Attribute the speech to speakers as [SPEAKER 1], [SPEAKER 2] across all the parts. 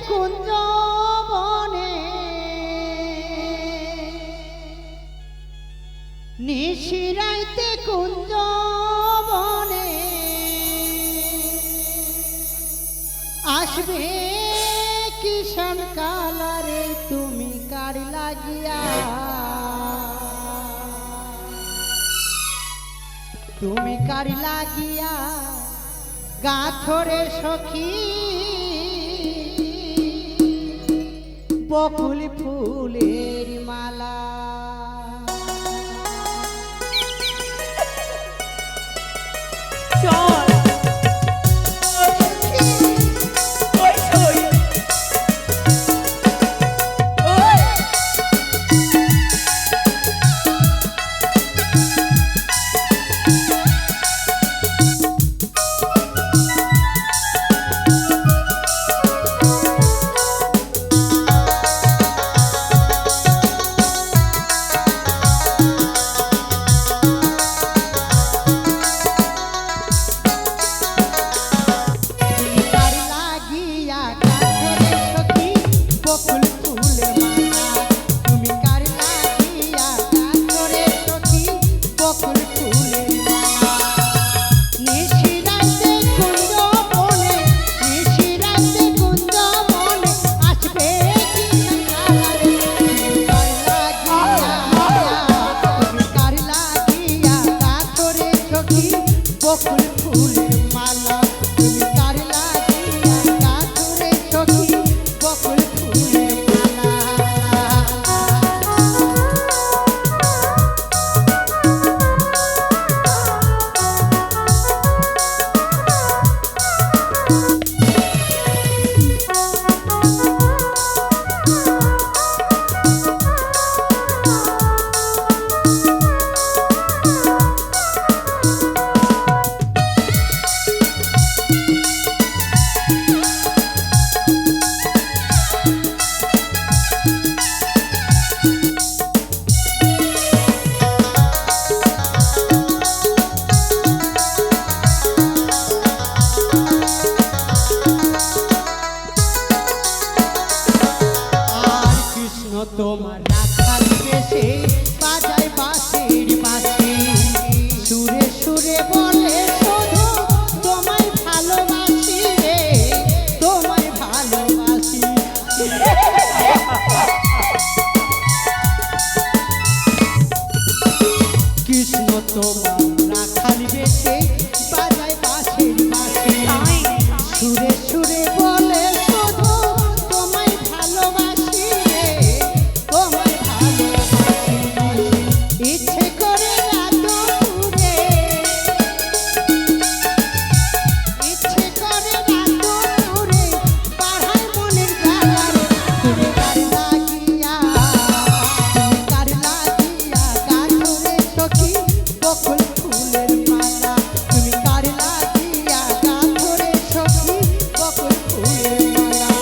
[SPEAKER 1] কুঞ্জ বনে নিশিরাইতে কুঞ্জ বনে আসবে কিষান কালারে তুমি কার লাগিয়া তুমি কার লাগিয়া গাথরে সখী বকুল ফুলের মালা
[SPEAKER 2] চল
[SPEAKER 1] তোমার রাখাল বেশে বাজায় বাঁশির বাঁশি সুরে সুরে বলে শুধু তোমায় ভালোবাসি রে তোমায় ভালোবাসি কৃষ্ণ তোমার রাখাল বেশে বাজায় বাঁশির বাঁশি সুরে সুরে বলে শুধু তোমায় ভালোবাসি ইচ্ছে করে রাতুরে পাড়ায় মনের জ্বালারে তুমি কার লাগিয়া গাথরে সখী বকুল ফুলের মালা তুমি কার লাগিয়া গাথরে সখী বকুল ফুলের মালা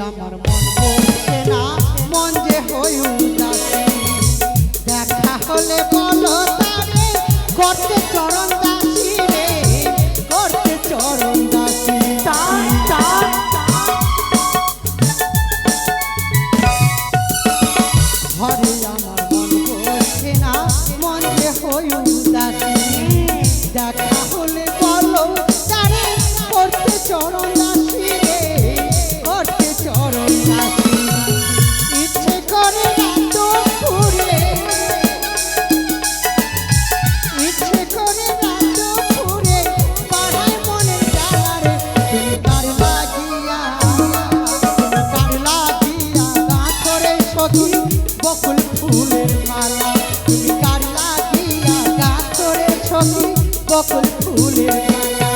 [SPEAKER 1] আমার মন বলছে না মন যে হই উদাসী দেখা হলে বলো তারে করতে চরণ দাসী রে করতে চরণ দাসী ঘরে আমার মন বলছে না মন যে হই উদাসী দেখা হলে বলো তারে করতে চরণ দাসী রে করতে চরণ দাসী ইচ্ছে করে রাতুরে ইচ্ছে করে রাতুরে পাড়ায় মনের জ্বালারে তুমি কার লাগিয়া গাথরে সখী বকুল ফুলের মালা তুমি কার লাগিয়া গাথরে সখী বকুল ফুলের মালা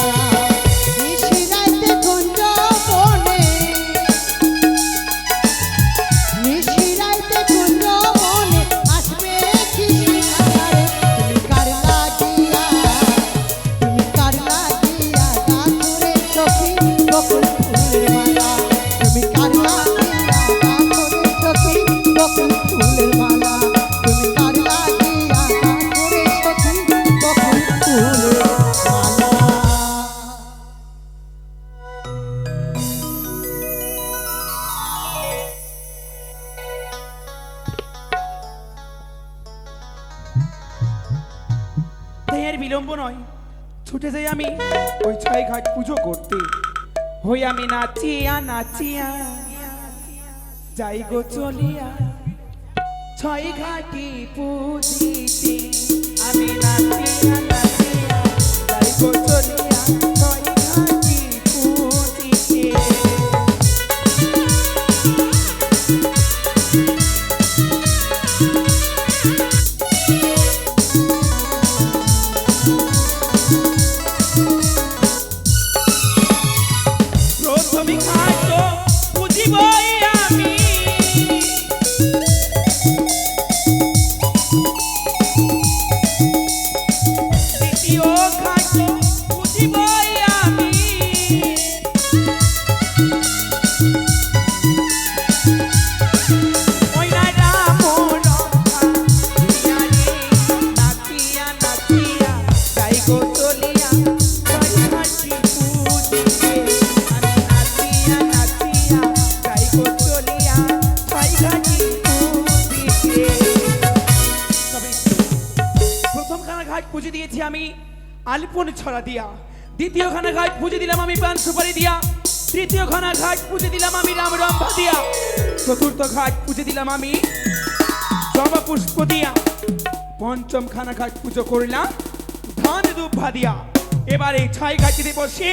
[SPEAKER 1] নিশিরাইতে
[SPEAKER 2] স্নেহের বিলম্ব নয়, ছুটে যাই আমি ওই ছয় ঘাট পুজো করতে। হই আমি নাচিয়া নাচিয়া যাই গো চলিয়া ছয় ঘাটি পুজিতে। আমি নাচিয়া নাচিয়া যাই গো চলিয়া ছয় ঘাটি পুজিতে। প্রথমে ঘাট পুজিবই আমি, দ্বিতীয় ঘাট পুজিবই আমি, ওই না রাম রক্ষা দিয়া রে, নাচিয়া নাচিয়া যাই গো চলিয়া ছয় ঘাটি পুজিতে। আমি নাচিয়া নাচিয়া যাই গো চলিয়া ছয় ঘাটি পুজিতে। তবে প্রথমখানা ঘাট পুজো দিয়েছি আমি আলপন ছড়া দিয়া, দ্বিতীয়খানা ঘাট পুজো দিলাম আমি পান সুপারি দিয়া, তৃতীয়খানা ঘাট পুজো দিলাম আমি রাম রম্ভা দিয়া, চতুর্থ ঘাট পুজো দিলাম আমি জবা পুষ্প দিয়া, পঞ্চমখানা ঘাট পুজো করলাম ধান দুব্বা দিয়া। এবারে ছয় ঘাটিতে বসে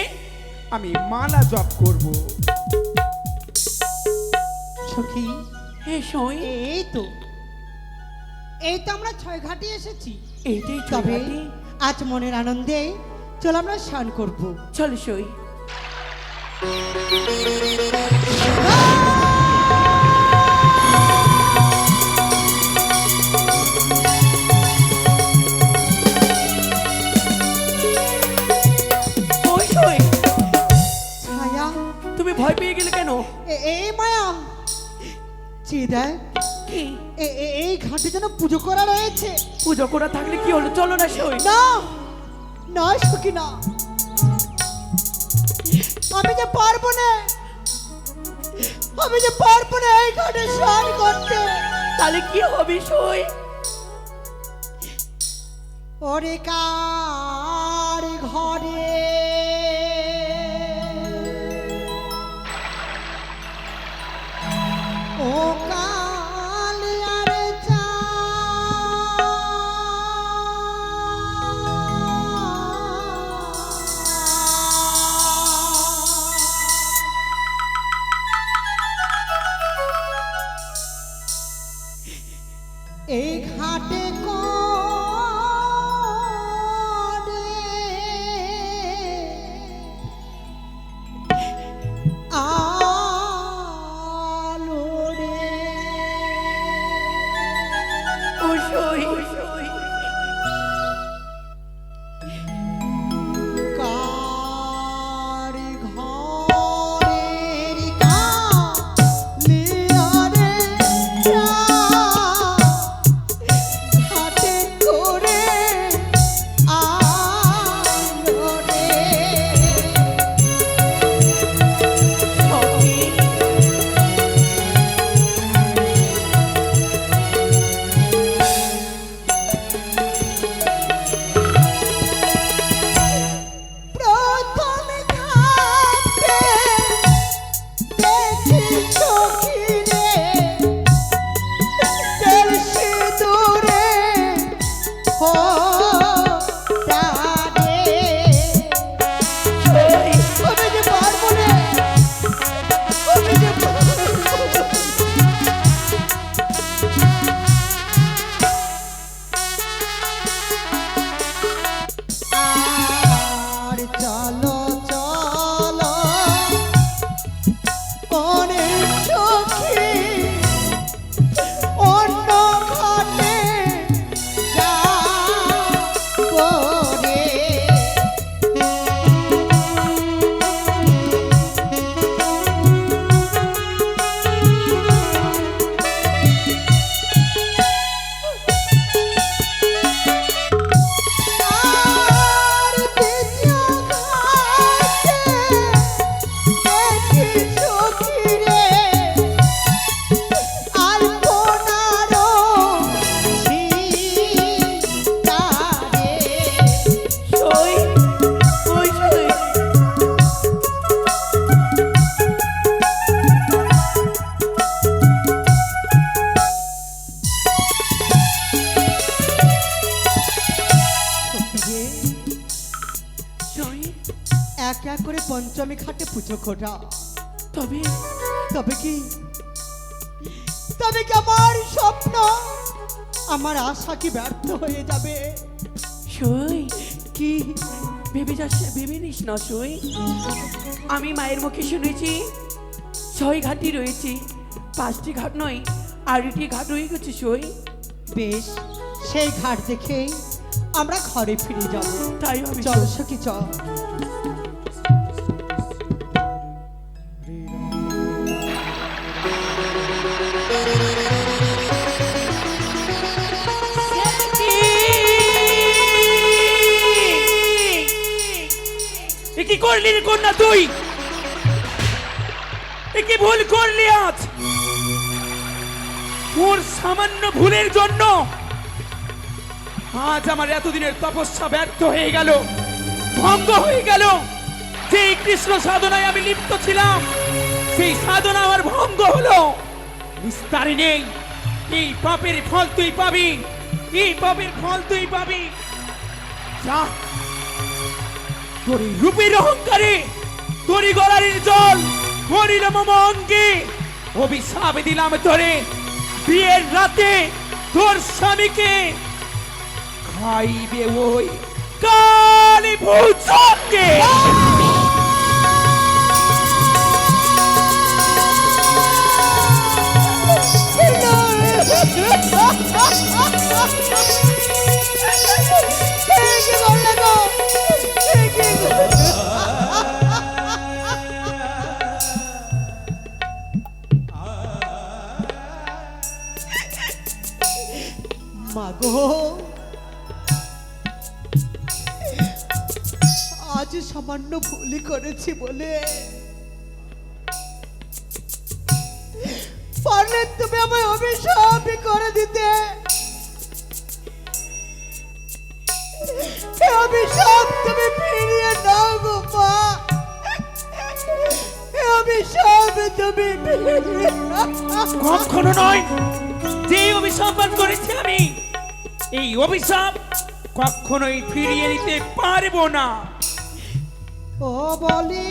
[SPEAKER 2] আমি মালা জপ করব।
[SPEAKER 1] সখী
[SPEAKER 2] এসোই,
[SPEAKER 1] এই তো আমরা ছয় ঘাটে এসেছি।
[SPEAKER 2] এইটাই
[SPEAKER 1] তবে
[SPEAKER 2] তবে
[SPEAKER 1] আজ মনের আনন্দে চল আমরা স্নান করবো।
[SPEAKER 2] চল সই। ওই সই,
[SPEAKER 1] ছায়া
[SPEAKER 2] তুমি ভয় পেয়ে গেলে কেন?
[SPEAKER 1] এই মায়া দেখ,
[SPEAKER 2] কি
[SPEAKER 1] এই ঘাটে যেন পুজো করা রয়েছে।
[SPEAKER 2] পুজো করা থাকলে কি হলো, চলো না সই।
[SPEAKER 1] না না সখী না, আমি যে পারবো না, আমি যে পারবো না এই ঘাটে স্নান করতে।
[SPEAKER 2] তাহলে কি হবে সই?
[SPEAKER 1] ওরে কার ঘরে ও কাল আর এই ঘাটে এক করে পঞ্চমী ঘাটে পুজো করা।
[SPEAKER 2] তবে
[SPEAKER 1] তবে কি আমার স্বপ্ন, আমার আশা কি ব্যর্থ হয়ে যাবে?
[SPEAKER 2] সই
[SPEAKER 1] কি
[SPEAKER 2] ভেবে নিস না সই। আমি মায়ের মুখে শুনেছি 6 ঘাটই রয়েছে, 5টি ঘাট নয় আরেকটি ঘাট রয়ে গেছে সই।
[SPEAKER 1] বেশ, সেই ঘাট দেখেই আমরা ঘরে ফিরে যাব।
[SPEAKER 2] তাই ভাবি
[SPEAKER 1] চল সখী চল।
[SPEAKER 2] কি করলি রে কন্যা তুই? কি ভুল করলি আজ? তোর সামান্য ভুলের জন্য আজ আমার এতদিনের তপস্যা ব্যর্থ হয়ে গেল, ভঙ্গ হয়ে গেল। যে কৃষ্ণ সাধনায় আমি লিপ্ত ছিলাম, সেই সাধনা আমার ভঙ্গ হলো। নিস্তারি নেই, এই পাপের ফল তুই পাবি, এই পাপের ফল তুই পাবি। যা, তোর এই রূপের অহংকারে তোর গলারির জল পড়িল মম অঙ্গে। অভিশাপ দিলাম তোরে, বিয়ের রাতে তোর স্বামীকে খাইবে ওই কালী ভূচকে।
[SPEAKER 1] মাগো, আজ সামান্য ভুলই করেছি বলে পারলে তুমি আমায় অভিশাপ করে দিতে। এই অভিশাপ তুমি ফিরিয়ে নাও গো মা, এই অভিশাপ তুমি ফিরিয়ে নাও।
[SPEAKER 2] কখনো নয়, যে অভিশাপ করেছি আমি, এই অভিশাপ কখনোই ফিরিয়ে নিতে পারবো না।
[SPEAKER 1] ও বলি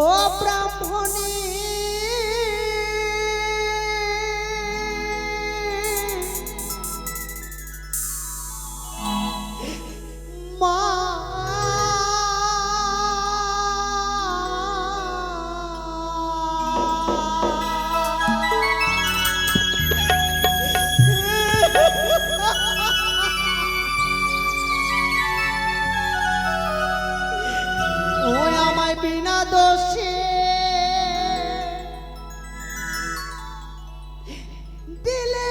[SPEAKER 1] ও ব্রাহ্মণী, মা ওই আমায় বিনা দোষে দিলে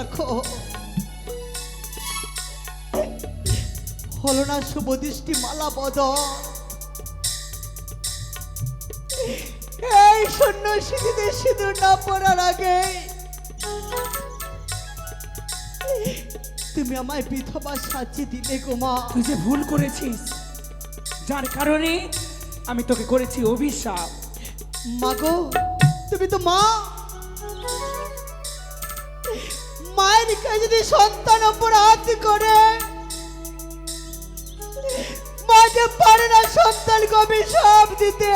[SPEAKER 1] দেখো, হলো না শুভ দৃষ্টি মালা বদল। এই সন্ন্যাসীদের সিঁদুর না পড়ার আগে তুমি আমায় বিধবা সাজিয়ে দিলে গো মা।
[SPEAKER 2] তুই যে ভুল করেছিস, যার কারণে আমি তোকে করেছি অভিশাপ।
[SPEAKER 1] মাগো, তুমি তো মা, মায়ের কাছে যদি সন্তান অপরাধ করে, মাকে পারে না সন্তানকে অভিশাপ দিতে।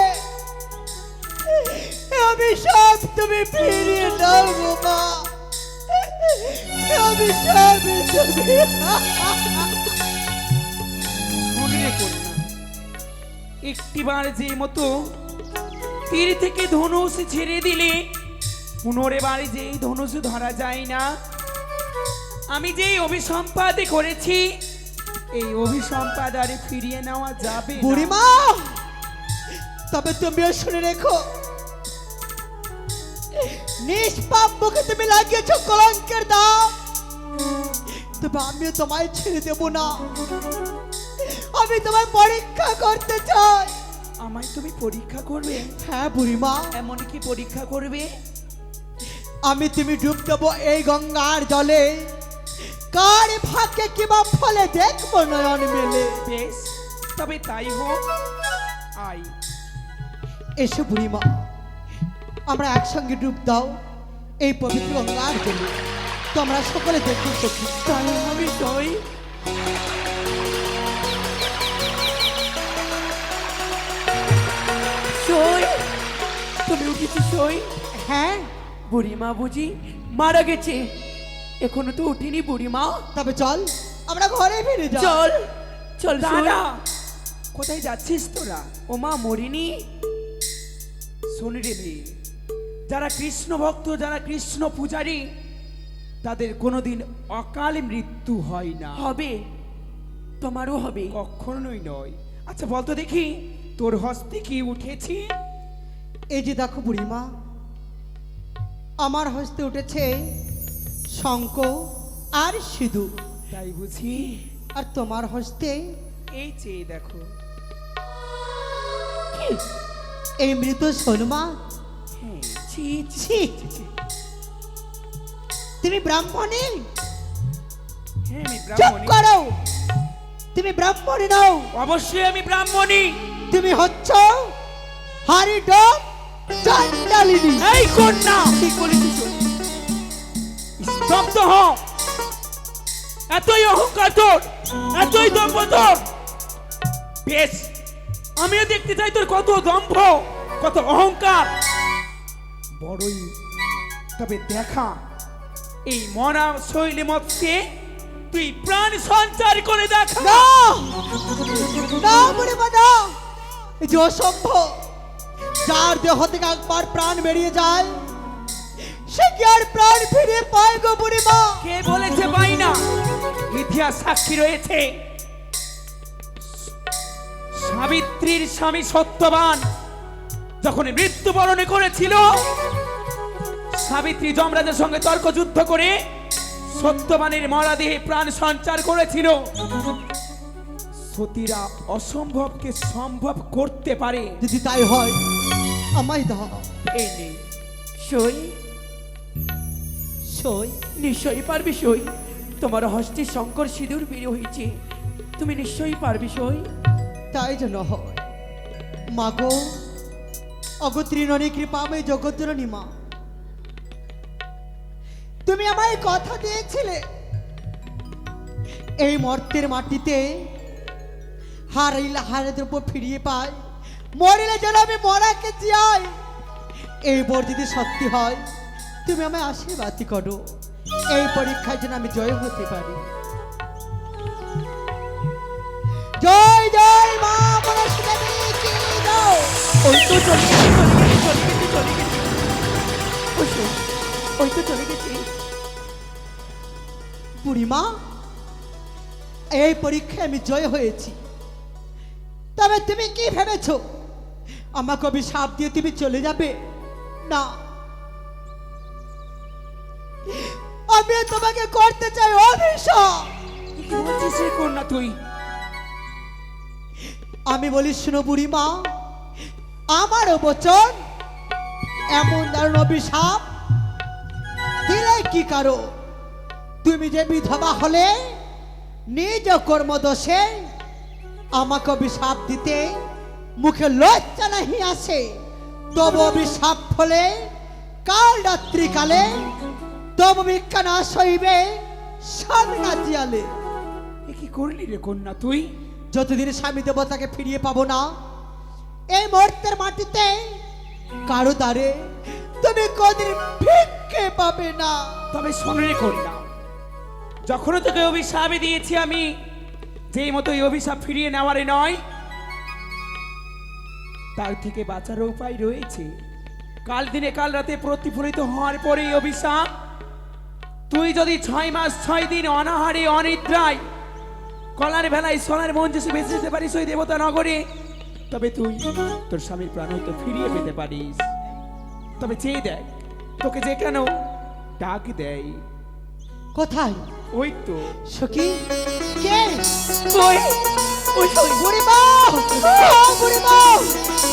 [SPEAKER 1] এ অভিশাপ তুমি ফিরিয়ে দাও গো মা, এ অভিশাপ তুমি।
[SPEAKER 2] মনে করি না একটিবার যে মতো তীর থেকে ধনুষ ছেড়ে দিলে পুনরেবার যেই ধনুষ ধরা যায় না, আমি যেই অভিসম্পাদ করেছি এই অভিসম্পাদ আর ফিরিয়ে নেওয়া যাবে না।
[SPEAKER 1] বুড়িমা, তবে তুমিও শুনে রেখো, নিষ্পাপ মুখে তুমি লাগিয়েছ কলঙ্কের দাগ, তবে আমিও তোমায় ছেড়ে দেব না। আমি তোমায় পরীক্ষা করতে চাই।
[SPEAKER 2] আমায় তুমি পরীক্ষা করবে?
[SPEAKER 1] হ্যাঁ বুড়িমা,
[SPEAKER 2] এমন কি পরীক্ষা করবে?
[SPEAKER 1] আমি তুমি ডুব দেবো এই গঙ্গার জলে, কার ভাগ্যে কিবা ফলে দেখবো নয়ন মেলে।
[SPEAKER 2] বেশ, তবে তাই হোক। আই
[SPEAKER 1] এসো বুড়িমা, আমরা একসঙ্গে ডুব দাও এই পবিত্র গঙ্গার জলে, তোমরা সকলে দেখো সখী।
[SPEAKER 2] তাই আমি সই। সই, তুমি উঠেছি সই?
[SPEAKER 1] হ্যাঁ,
[SPEAKER 2] বুড়িমা বুঝি মারা গেছে? এখনো তো উঠিনি বুড়িমা।
[SPEAKER 1] তবে চল আমরা ঘরে ফিরে যাই।
[SPEAKER 2] চল চল। দাদা, কোথায় যাচ্ছিস তোরা? ও মা মরিনি? শোন রে মেয়ে, যারা কৃষ্ণ ভক্ত, যারা কৃষ্ণ পূজারী, তাদের কোনোদিন অকালে মৃত্যু হয় না। হবে, তোমারও হবে। কখনোই নয়। আচ্ছা বলতো দেখি, তোর হস্তে কি উঠেছি?
[SPEAKER 1] এই যে দেখো বুড়িমা, আমার হস্তে উঠেছে শঙ্খ আর সিঁদুর।
[SPEAKER 2] তাই বুঝি?
[SPEAKER 1] আর তোমার হস্তে
[SPEAKER 2] এই চেয়ে দেখো।
[SPEAKER 1] এই মৃত সোনমা।
[SPEAKER 2] হ্যাঁ, ছি
[SPEAKER 1] ছি, তুমি ব্রাহ্মণী?
[SPEAKER 2] হ্যাঁ আমি
[SPEAKER 1] চুপ
[SPEAKER 2] ব্রাহ্মণী।
[SPEAKER 1] করো, তুমি ব্রাহ্মণী নও,
[SPEAKER 2] অবশ্যই আমি ব্রাহ্মণী।
[SPEAKER 1] তুমি হচ্ছ হরিডম চান্ডালিনী।
[SPEAKER 2] এই কন্যা, কি করেছিস? স্তব্ধ হ। এতই অহংকার তোর, এতই দম্ভ তোর। বেশ, আমিও দেখতে চাই তোর কত দম্ভ, কত অহংকার। বড়ই, তবে দেখা এই মনা শৈলী মধ্যে তুই প্রাণ সঞ্চার করে দেখা।
[SPEAKER 1] না না বুড়িমা না, এই যে অসম্ভব। যার দেহ থেকে একবার প্রাণ বেরিয়ে যায় সে কি আর প্রাণ ফিরে পায় গো বুড়িমা?
[SPEAKER 2] কে বলেছে পাই না? ইতিহাস সাক্ষী রয়েছে। সাবিত্রীর স্বামী সত্যবান যখন মৃত্যুবরণ করেছিল, সাবিত্রী যমরাজের সঙ্গে তর্ক যুদ্ধ করে সত্যবানের মরা দেহে প্রাণ সঞ্চার করেছিল। সতীরা অসম্ভবকে সম্ভব করতে পারে।
[SPEAKER 1] যদি তাই হয় আমায় দাও।
[SPEAKER 2] এই নে সই।
[SPEAKER 1] সই?
[SPEAKER 2] নিশ্চয়ই পারবি সই। তোমার হস্তে শঙ্কর সিঁদুর বের হয়েছে, তুমি নিশ্চয়ই পারবি সই।
[SPEAKER 1] তাই যেন হয়। মাগো, অগত্রীণী কৃপাময় জগৎজননী মা, তুমি আমায় কথা দিয়েছিলে এই মর্তের মাটিতে হারাইলে হারে দ্রব্য ফিরিয়ে পাই, মরিলে যেন আমি মরাকে চাই। এই বর যদি সত্যি হয় তুমি আমায় আশীর্বাদ করো, এই পরীক্ষায় যেন আমি জয় হতে পারি। জয় জয় মা মনস্কামী কি জয়।
[SPEAKER 2] ওই তো চলে গেছে, চলে গেছে, চলে গেছে। ওই তো চলে গেছে।
[SPEAKER 1] বুড়িমা, এই পরীক্ষায় আমি জয় হয়েছি, তবে তুমি কি ভেবেছ আমাকে অভিশাপ দিয়ে তুমি চলে যাবে? না, আমি তোমাকে করতে চাই অভিশাপ।
[SPEAKER 2] কি বলছিস রে কন্যা তুই?
[SPEAKER 1] আমি বলি শুনো বুড়িমা, আমারও বচন এমন দারুণ অভিশাপ দিলে কি কারো? তুমি যে বিধবা হলে নিজ কর্মদোষে আমাকে অভিশাপ দিতে মুখে লজ্জা নাহি আসে, তবু অভিশাপ ফলে কাল রাত্রিকালে তবু ভিক্ষা না সইবে স্বামী না জিয়ালে।
[SPEAKER 2] এ কি করলি রে কন্যা তুই?
[SPEAKER 1] যতদিন স্বামী দেবতাকে ফিরিয়ে পাবো না এই মুহূর্তের মাটিতে কারো দ্বারে তুমি কোনদিন ভিক্ষে পাবে না।
[SPEAKER 2] তবে শোন রে কন্যা, যখন তোকে অভিশাপ দিয়েছি আমি, যেই মতো এই অভিশাপ ফিরিয়ে নেওয়ারে নয়, তার থেকে বাঁচার উপায় রয়েছে। কাল দিনে কাল রাতে প্রতিফলিত হওয়ার পরে এই অভিশাপ তুই যদি 6 মাস 6 দিন অনাহারে অনিদ্রায় কলার ভেলায় সোনার মঞ্চে বেঁচে যেতে পারিস ওই দেবতা নগরে, তবে তুই তোর স্বামীর প্রাণ হয়তো ফিরিয়ে পেতে পারিস। তবে চেয়ে দেখ, তোকে যে কেন ডাক দেয়।
[SPEAKER 1] কোথায়?
[SPEAKER 2] ওই তো
[SPEAKER 1] সখী কে?
[SPEAKER 2] ওই ওই ওই
[SPEAKER 1] বুড়িমা, ও বুড়িমা,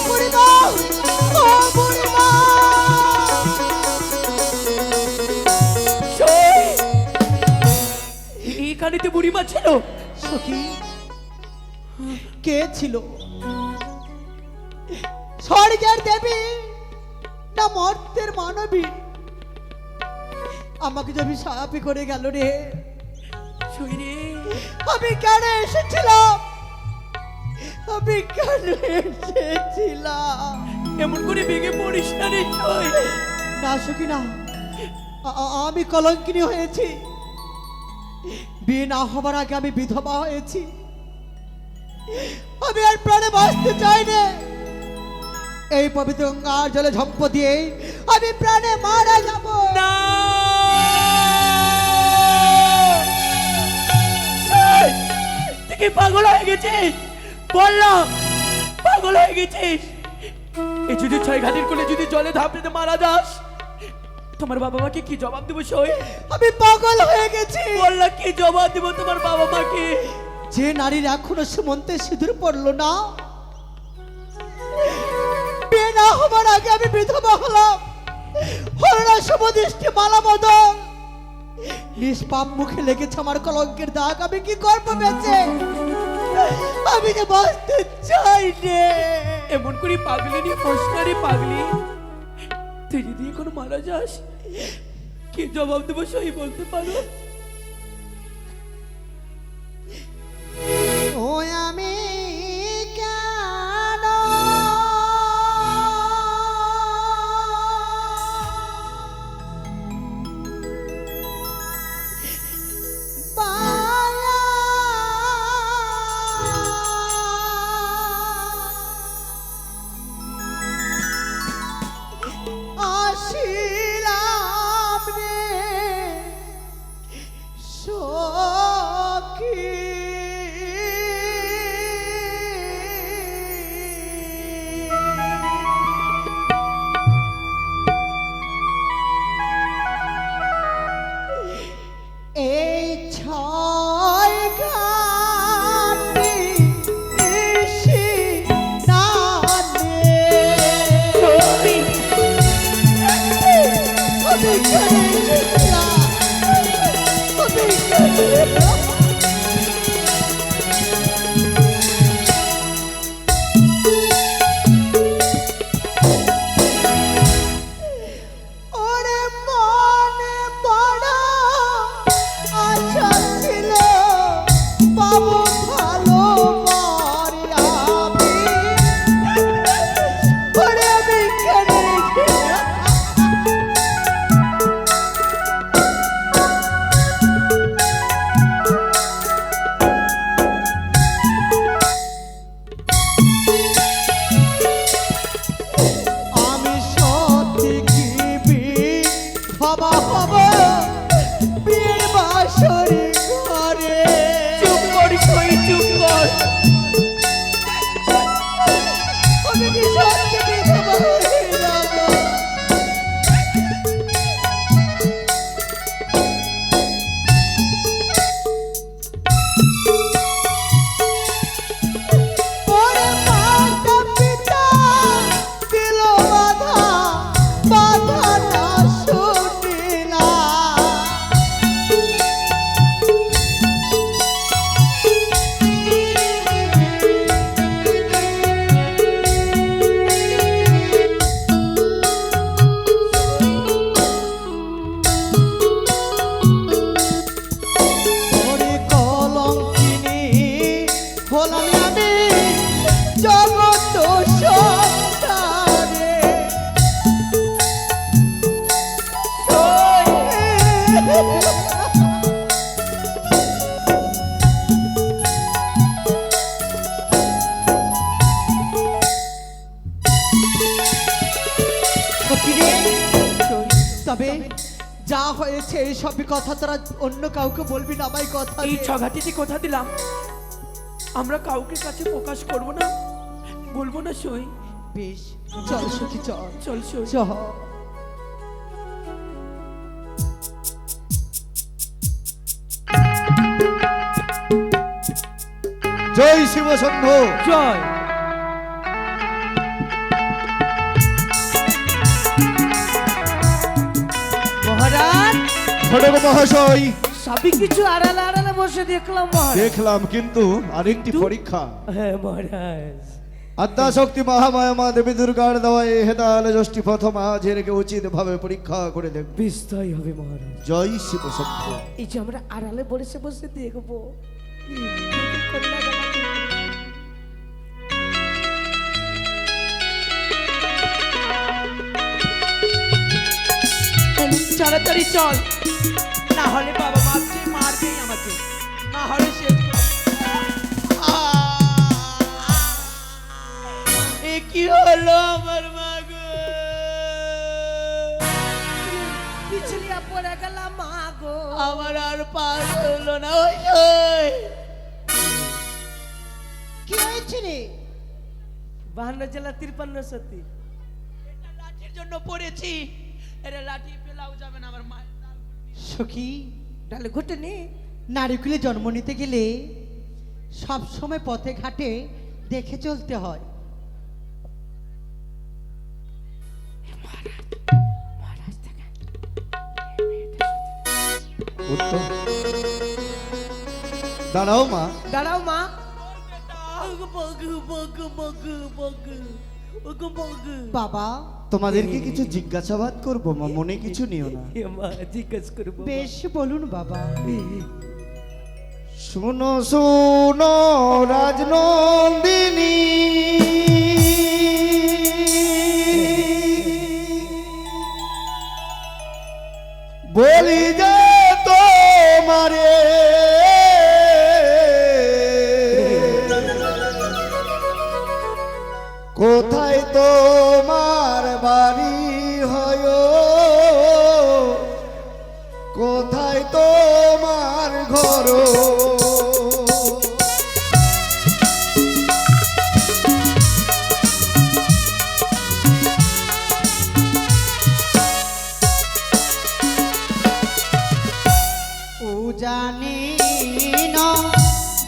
[SPEAKER 1] বুড়িমা, ও বুড়িমা।
[SPEAKER 2] এখানে তো বুড়িমা ছিল।
[SPEAKER 1] সখী কে ছিল? স্বর্গের দেবী না মর্তের মানবী? আমাকে যে অভিশাপ করে গেল রে।
[SPEAKER 2] শরীরে
[SPEAKER 1] আমি কেন এসেছিলাম? আমি কেন এসেছিলাম?
[SPEAKER 2] এমন করে ভেঙে পড়িস না রে সই।
[SPEAKER 1] না সখী না, আমি কলঙ্কিনী হয়েছি। বিয়ে না হবার আগে আমি বিধবা হয়েছি। আমি আর প্রাণে বাঁচতে চাই না। এই পবিত্র গঙ্গার জলে ঝম্প দিয়ে আমি প্রাণে মারা যাব
[SPEAKER 2] না। তুই কি পাগল হয়ে গেছিস? বললাম পাগল হয়ে গেছিস। এই যদি 6 ঘাটের কোলে যদি জলে ধাপড়ে মারা যাস, তোমার বাবা মাকে কি জবাব দেবো সই?
[SPEAKER 1] আমি পাগল হয়ে গেছি।
[SPEAKER 2] বললা কি জবাব দেবো তোমার বাবা মাকে?
[SPEAKER 1] যে নারীর এখনো সীমন্তে সিঁদুর পড়লো না, বিয়ে না হবার আগে আমি বিধবা হলাম, হলো না শুভদৃষ্টি মালা বদল, নিষ্পাপ মুখে লেগেছে আমার কলঙ্কের দাগ। আমি কি করবো বেঁচে? আমি যে বাঁচতে চাই রে।
[SPEAKER 2] এমন করে পাগলি নিয়ে প্রশ্নারে পাগলি, তুই যদি এখন মারা যাস কি জবাব দেবো সই বলতে পারো?
[SPEAKER 1] ও আমি কেন আসিলাম রে সখী? এই 6 ঘাটে এসে নানে আমি কেন এসেছিলাম? আমি কেন? ওরে মনে বড় আশা ছিল পাবো ভালো বর আমি। ওরে আমি কেন এসেছিলাম? এই সবই কথা তোরা অন্য কাউকে বলবি না, আমায় কথা
[SPEAKER 2] এই
[SPEAKER 1] দে।
[SPEAKER 2] ছঘাটিতে কথা দিলাম আমরা কাউকে কাছে প্রকাশ করব না, বলবো না সই।
[SPEAKER 1] বেশ, চল সখী চল
[SPEAKER 2] চল সই।
[SPEAKER 1] চল।
[SPEAKER 3] জয় শিব শম্ভু।
[SPEAKER 2] জয়। মহারাজ
[SPEAKER 3] খড়গ মহাশয়,
[SPEAKER 2] সবই কিছু আড়ালে আড়ালে বসে দেখলাম মহারাজ।
[SPEAKER 3] দেখলাম কিন্তু আরেকটি পরীক্ষা।
[SPEAKER 2] হ্যাঁ মহারাজ।
[SPEAKER 3] আদ্যা শক্তি মহামায়া মা দেবী দুর্গার দেওয়া এই হেতাল ষষ্ঠী প্রথম আজকে উচিত ভাবে পরীক্ষা করে দেখব।
[SPEAKER 2] বিস্তায় হবে মহারাজ।
[SPEAKER 3] জয় শিব শম্ভু।
[SPEAKER 2] এই যে আমরা আড়ালে বসে বসে দেখবো। তাড়াতাড়ি চল, না হলে বাবা মারছে, মারবেই আমাকে, না হলে সে এ কি হলো আমার মা গো, পিছলিয়া পড়ে গেলাম মা গো, আমার আর পাস হলো না। ওই ওই
[SPEAKER 1] কি হয়েছে রে?
[SPEAKER 2] 52 জেলা 53 সতী এটা লাঠির জন্য পড়েছি। এরে লাঠি পেলাও যাবে না আমার মায়ের
[SPEAKER 1] সখী,
[SPEAKER 2] ডালে ঘটে নে।
[SPEAKER 1] নারীকুলে জন্ম নিতে গেলে সব সময় পথে ঘাটে দেখে চলতে হয়।
[SPEAKER 3] উত্তম। দাঁড়াও মা।
[SPEAKER 2] দাঁড়াও মা।
[SPEAKER 1] বাবা,
[SPEAKER 3] তোমাদেরকে কিছু জিজ্ঞাসাবাদ করবো মা, মনে কিছু নিও না।
[SPEAKER 2] জিজ্ঞেস করবো।
[SPEAKER 1] বেশ বলুন বাবা।
[SPEAKER 3] শুনো শুনো রাজনন্দিনী, বলি যে তোমারে কোথায় তোমার বাড়ি হয়, কোথায় তোমার ঘর?
[SPEAKER 1] ও জানি না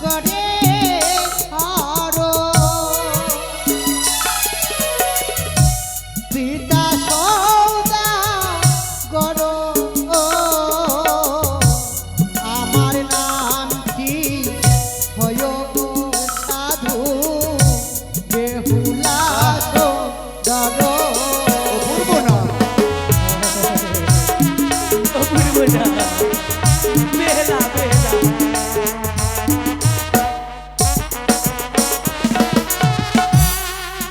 [SPEAKER 1] গড়ে ঘর, পিতা সৌদা গড়, আমার নাম কি হয় গো সাধু, বেহুলা সৌদার।
[SPEAKER 3] অপূর্ব নাম।
[SPEAKER 2] বেলা বেলা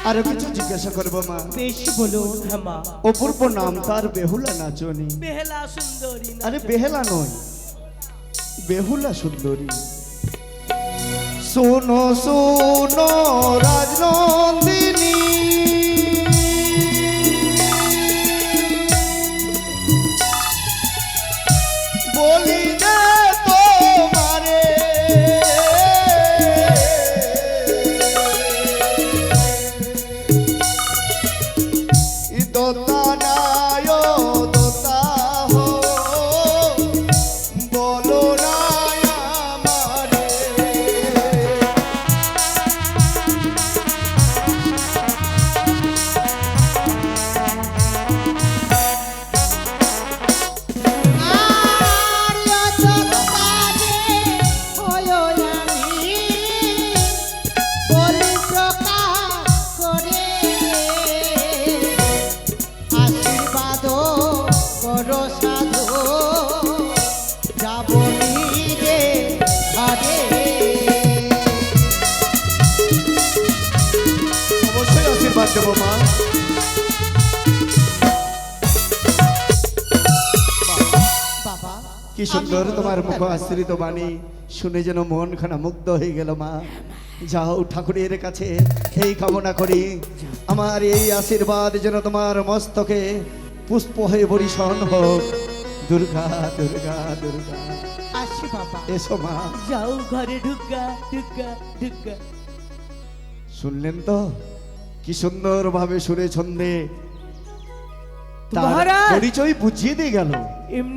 [SPEAKER 3] আরো কিছু জিজ্ঞাসা করবো মা।
[SPEAKER 1] বেশ বলুন।
[SPEAKER 2] হ্যাঁ মা।
[SPEAKER 3] অপূর্ব নাম তার, বেহুলা নাচনি।
[SPEAKER 2] বেলা সুন্দরী না।
[SPEAKER 3] আরে বেহেলা নয়, বেহুলা সুন্দরী। শোনো শোনো রাজনন্দিনী, বলি যে তোমারে দোতা নায় দোতা হো, বলো না আমারে।
[SPEAKER 1] আর যতকালে হয় আমি বলি প্রকাশ করে, আশীর্বাদ করো সাধু, যাব নিজে ঘরে।
[SPEAKER 3] অবশ্যই আশীর্বাদ দেবো মা।
[SPEAKER 1] বাবা,
[SPEAKER 3] কি সুন্দর
[SPEAKER 1] আমি
[SPEAKER 3] তোমার
[SPEAKER 1] বলবো
[SPEAKER 3] মুখ আশ্রিত বাণী শুনে যেন মন খানা মুগ্ধ হয়ে গেল মা। যাও ঠাকুরের কাছে এই কামনা করি, আমার এই আশীর্বাদ যেন তোমার মস্তকে পুষ্প হয়ে বরিশন হোক। দুর্গা দুর্গা দুর্গা
[SPEAKER 1] আসি বাবা।
[SPEAKER 3] এসো মা।
[SPEAKER 2] যাও ঘরে ঢুকা ঢুকা ঢুকা।
[SPEAKER 3] শুনলেন তো কি সুন্দর ভাবে সুরে ছন্দে তার
[SPEAKER 2] মহারাজ!
[SPEAKER 3] পরিচয় বুঝিয়ে দিয়ে গেল।
[SPEAKER 2] এমনি